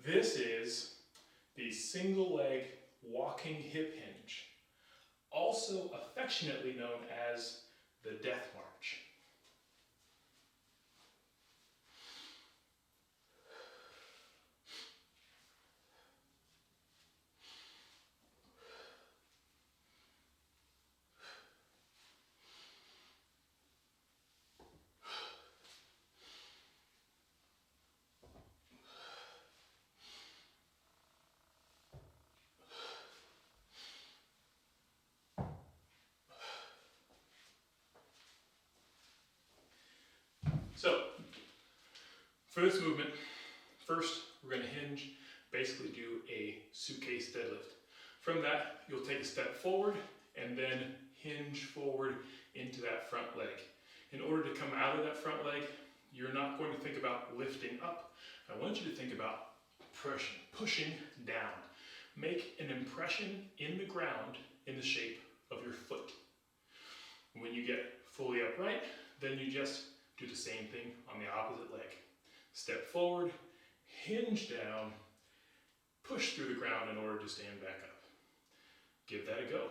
This is the single leg walking hip hinge, also affectionately known as the death march. So, for this movement, first we're going to hinge, basically do a suitcase deadlift. From that, you'll take a step forward and then hinge forward into that front leg. In order to come out of that front leg, you're not going to think about lifting up. I want you to think about pushing down. Make an impression in the ground in the shape of your foot. When you get fully upright, then you just do the same thing on the opposite leg. Step forward, hinge down, push through the ground in order to stand back up. Give that a go.